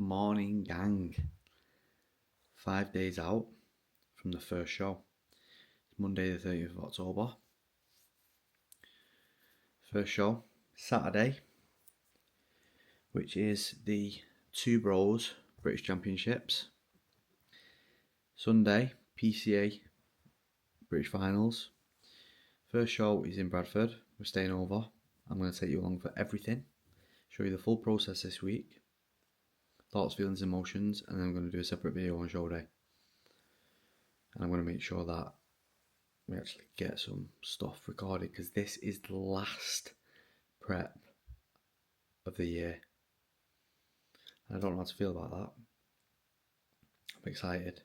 Morning gang. 5 days out from the first show. It's Monday the 30th of October. First show, Saturday, which is the Two Bros British Championships. Sunday, PCA British Finals. First show is in Bradford. We're staying over. I'm going to take you along for everything. Show you the full process this week. Thoughts, feelings, emotions. And then I'm going to do a separate video on show day. And I'm going to make sure that we actually get some stuff recorded, because this is the last prep of the year. And I don't know how to feel about that. I'm excited.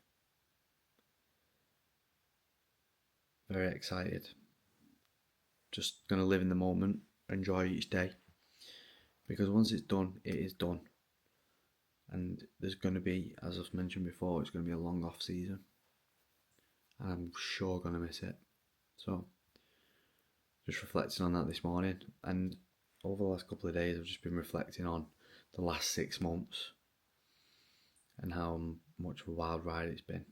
Very excited. Just going to live in the moment, enjoy each day. Because once it's done, it is done. And there's going to be, as I've mentioned before, it's going to be a long off season. And I'm sure going to miss it. So, just reflecting on that this morning. And over the last couple of days, I've just been reflecting on the last 6 months and how much of a wild ride it's been.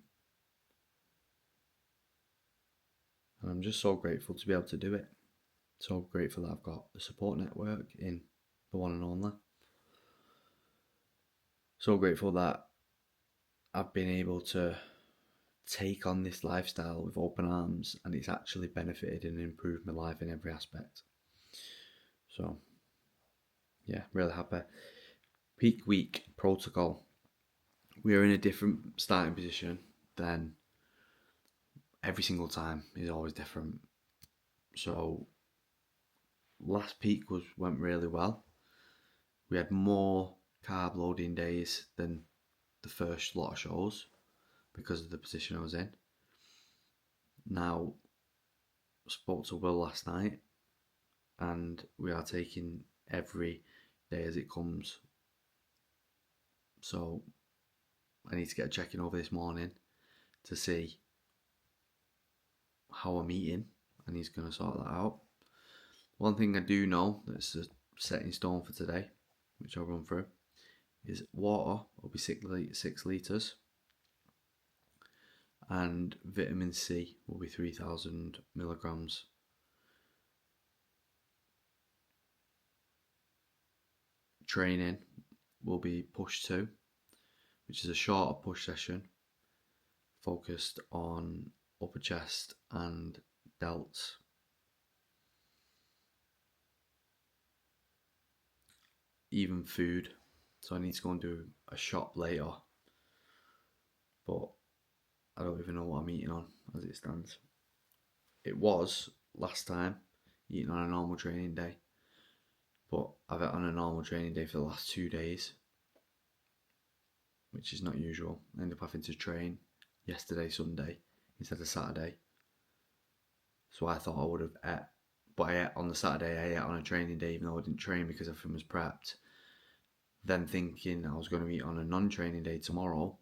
And I'm just so grateful to be able to do it. So grateful that I've got the support network in the one and only. So grateful that I've been able to take on this lifestyle with open arms, and it's actually benefited and improved my life in every aspect. So, yeah, really happy. Peak week protocol. We are in a different starting position than every single time. Is always different. So, last peak went really well. We had more carb loading days than the first lot of shows because of the position I was in. Now, I spoke to Will last night, and we are taking every day as it comes. So I need to get a check-in over this morning to see how I'm eating, and he's going to sort that out. One thing I do know that's set in stone for today, which I'll run through, is water will be 6 litres, and vitamin C will be 3,000 milligrams. Training will be push 2, which is a shorter push session focused on upper chest and delts. Even food, so I need to go and do a shop later, but I don't even know what I'm eating on as it stands. It was last time eating on a normal training day, but I've had on a normal training day for the last 2 days, which is not usual. I ended up having to train yesterday, Sunday, instead of Saturday. So I thought I would have ate, but I ate on the Saturday, I ate on a training day even though I didn't train because everything was prepped. Then thinking I was going to eat on a non-training day tomorrow,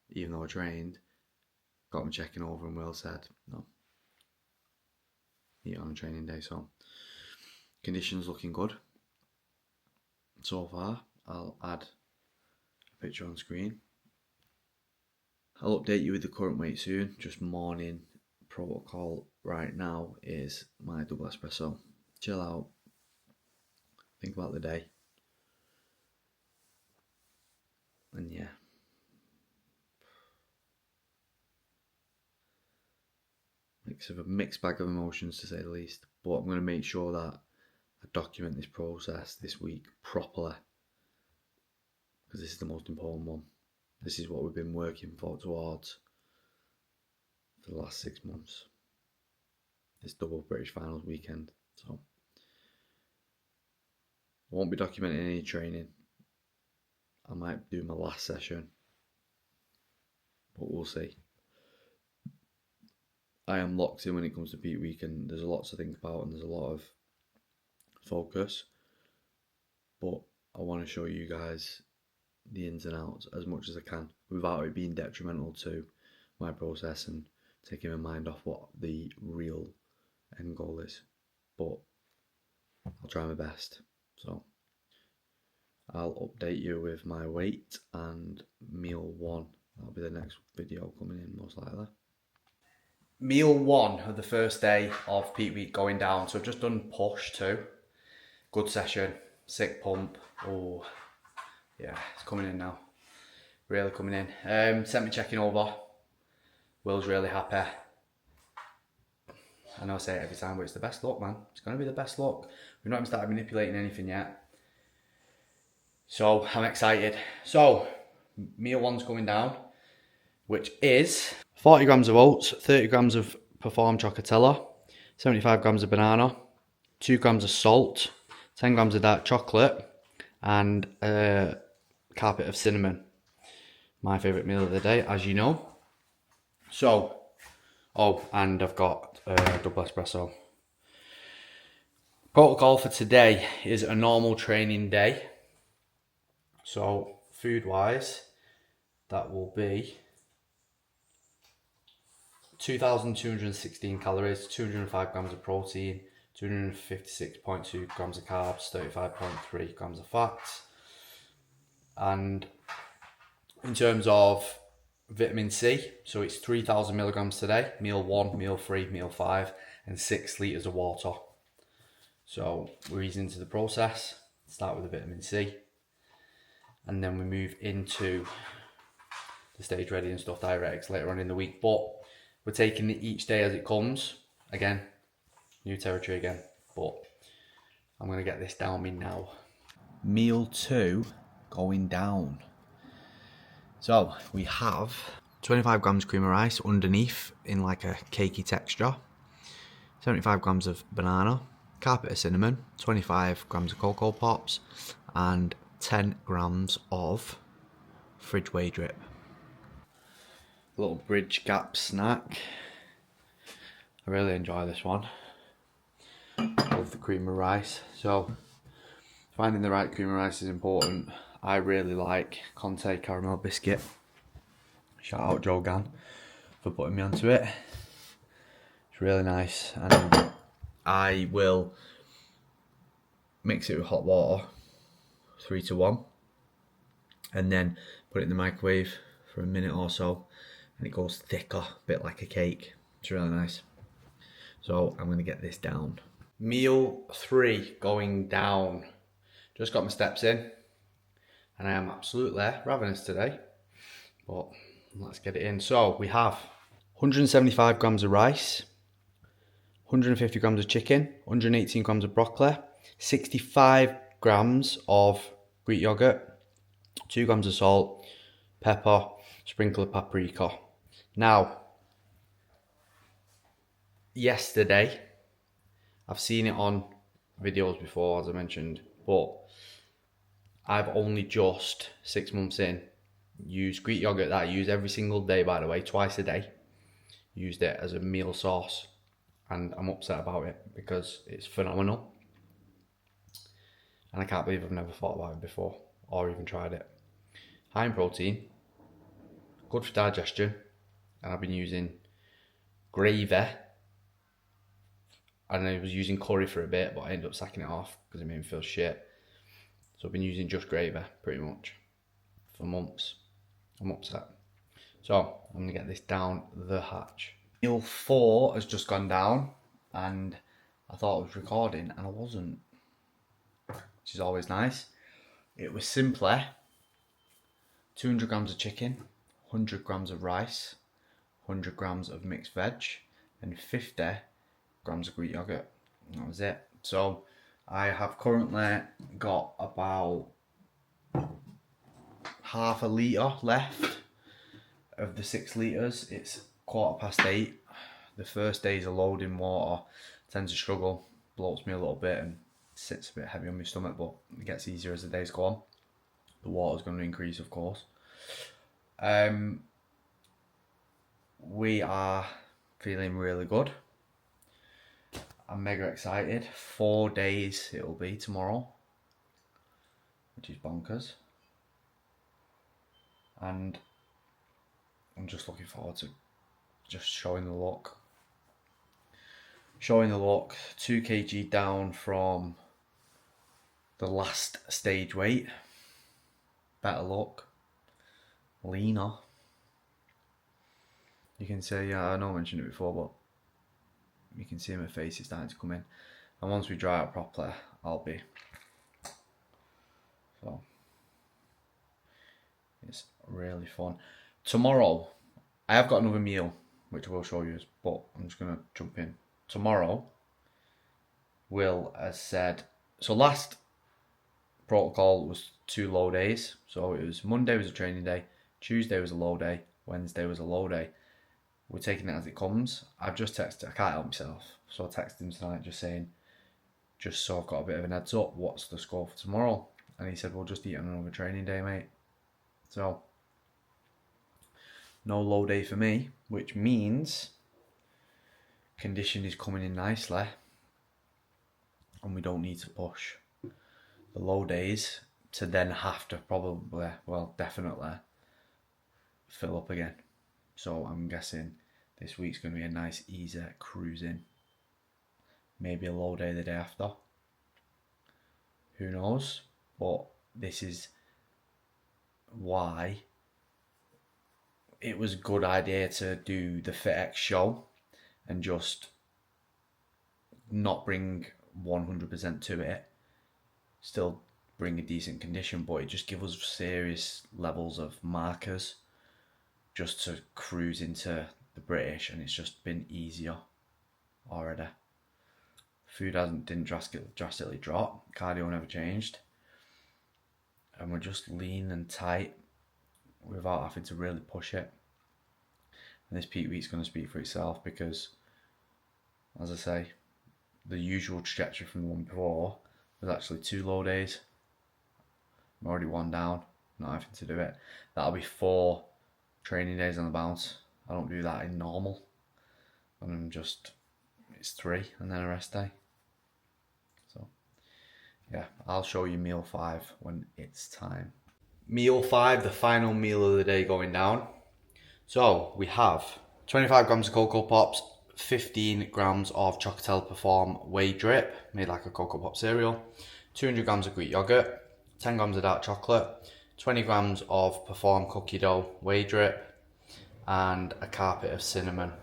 even though I trained, got me checking over and Will said, no, eat on a training day. So conditions looking good so far. I'll add a picture on screen. I'll update you with the current weight soon. Just morning protocol right now is my double espresso. Chill out, think about the day, and yeah. It's a mixed bag of emotions to say the least, but I'm going to make sure that I document this process this week properly, because this is the most important one. This is what we've been working towards for the last 6 months. This double British Finals weekend. So I won't be documenting any training. I might do my last session, but we'll see. I am locked in when it comes to peak week, and there's a lot to think about and there's a lot of focus, but I want to show you guys the ins and outs as much as I can without it being detrimental to my process and taking my mind off what the real end goal is. But I'll try my best. So I'll update you with my weight and meal 1. That'll be the next video coming in most likely. Meal 1 of the first day of peak week going down. So I've just done push 2. Good session, sick pump. Oh yeah, it's coming in now. Really coming in. Sent me checking over. Will's really happy. I know I say it every time, but it's the best look, man. It's going to be the best look. We've not even started manipulating anything yet. So I'm excited. So meal 1's going down, which is 40 grams of oats, 30 grams of Perform Chocolatella, 75 grams of banana, 2 grams of salt, 10 grams of dark chocolate, and a carpet of cinnamon. My favourite meal of the day, as you know. So, oh, and I've got a double espresso. Protocol for today is a normal training day. So, food-wise, that will be 2,216 calories, 205 grams of protein, 256.2 grams of carbs, 35.3 grams of fats. And in terms of vitamin C, so it's 3,000 milligrams today, meal 1, meal 3, meal 5, and 6 litres of water. So we're easing into the process. Start with the vitamin C, and then we move into the stage ready and stuff diuretics later on in the week. But we're taking it each day as it comes. Again, new territory again, but I'm going to get this down me now. Meal 2 going down. So we have 25 grams cream of rice underneath in like a cakey texture, 75 grams of banana, carpet of cinnamon, 25 grams of Cocoa Pops, and 10 grams of fridge whey drip. A little bridge gap snack. I really enjoy this one. Love the cream of rice. So finding the right cream of rice is important. I really like Conte caramel biscuit. Shout out Joe Gann for putting me onto it. It's really nice, and I will mix it with hot water, 3-to-1, and then put it in the microwave for a minute or so, and it goes thicker, a bit like a cake. It's really nice. So I'm going to get this down. Meal 3 going down. Just got my steps in, and I am absolutely ravenous today, but let's get it in. So we have 175 grams of rice, 150 grams of chicken, 118 grams of broccoli, 65 grams of Greek yogurt, 2 grams of salt, pepper, sprinkle of paprika. Now, yesterday, I've seen it on videos before, as I mentioned, but I've only just 6 months in used Greek yogurt that I use every single day, by the way, twice a day. Used it as a meal sauce, and I'm upset about it because it's phenomenal. And I can't believe I've never thought about it before or even tried it. High in protein, good for digestion, and I've been using gravy, and I was using curry for a bit, but I ended up sacking it off because it made me feel shit. So I've been using just gravy pretty much for months. I'm upset. So I'm gonna get this down the hatch. Meal 4 has just gone down, and I thought I was recording and I wasn't, which is always nice. It was simply 200 grams of chicken, 100 grams of rice, 100 grams of mixed veg, and 50 grams of Greek yogurt. That was it. So I have currently got about half a litre left of the 6 litres. It's 8:15. The first days of loading water, I tend to struggle, bloats me a little bit and sits a bit heavy on my stomach, but it gets easier as the days go on. The water's going to increase, of course. We are feeling really good. I'm mega excited. 4 days it'll be tomorrow, which is bonkers. And I'm just looking forward to just showing the look. 2 kg down from the last stage weight. better look, leaner. You can see, I know I mentioned it before, but you can see my face is starting to come in. And once we dry out properly, I'll be. So, it's really fun. Tomorrow, I have got another meal, which I will show you, but I'm just going to jump in. Tomorrow, Will has said, so last protocol was 2 low days. So it was Monday was a training day, Tuesday was a low day, Wednesday was a low day. We're taking it as it comes. I've just texted, I can't help myself. So I texted him tonight just saying, just so I've got a bit of an heads up, what's the score for tomorrow? And he said, we'll just eat on another training day, mate. So, no low day for me, which means condition is coming in nicely and we don't need to push the low days to then have to probably, well, definitely fill up again. So I'm guessing this week's going to be a nice, easy cruising. Maybe a low day the day after. Who knows? But this is why it was a good idea to do the FitX show and just not bring 100% to it. Still bring a decent condition, but it just gives us serious levels of markers just to cruise into the British, and it's just been easier already. Food didn't drastically drop, cardio never changed, and we're just lean and tight without having to really push it. And this peak week's going to speak for itself because, as I say, the usual trajectory from the one before was actually 2 low days. I'm already 1 down, not having to do it. That'll be 4 training days on the bounce. I don't do that in normal. And I'm just, it's 3 and then a rest day. So, yeah, I'll show you meal 5 when it's time. Meal 5, the final meal of the day going down. So, we have 25 grams of Cocoa Pops, 15 grams of Chocotel Perform Whey Drip, made like a Cocoa Pop cereal, 200 grams of Greek yogurt, 10 grams of dark chocolate, 20 grams of Perform Cookie Dough Whey Drip, and a carpet of cinnamon.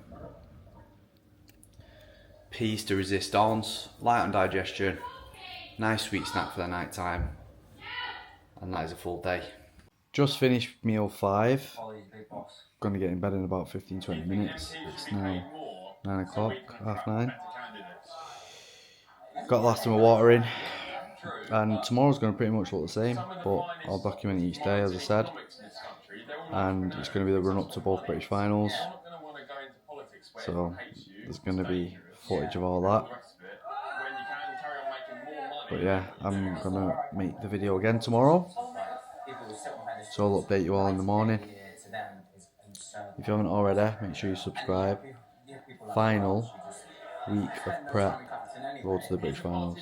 Peas de resistance, light on digestion, nice sweet snack for the night time, and that is a full day. Just finished meal 5. Going to get in bed in about 15-20 minutes. It's now 9 o'clock, half 9. Got the last of my water in, and tomorrow's going to pretty much look the same, but I'll document each day as I said, and it's going to be the run up to both British finals, so there's going to be footage of all that. But yeah, I'm going to make the video again tomorrow, so I'll update you all in the morning. If you haven't already, make sure you subscribe. Final week of prep, road to the British finals.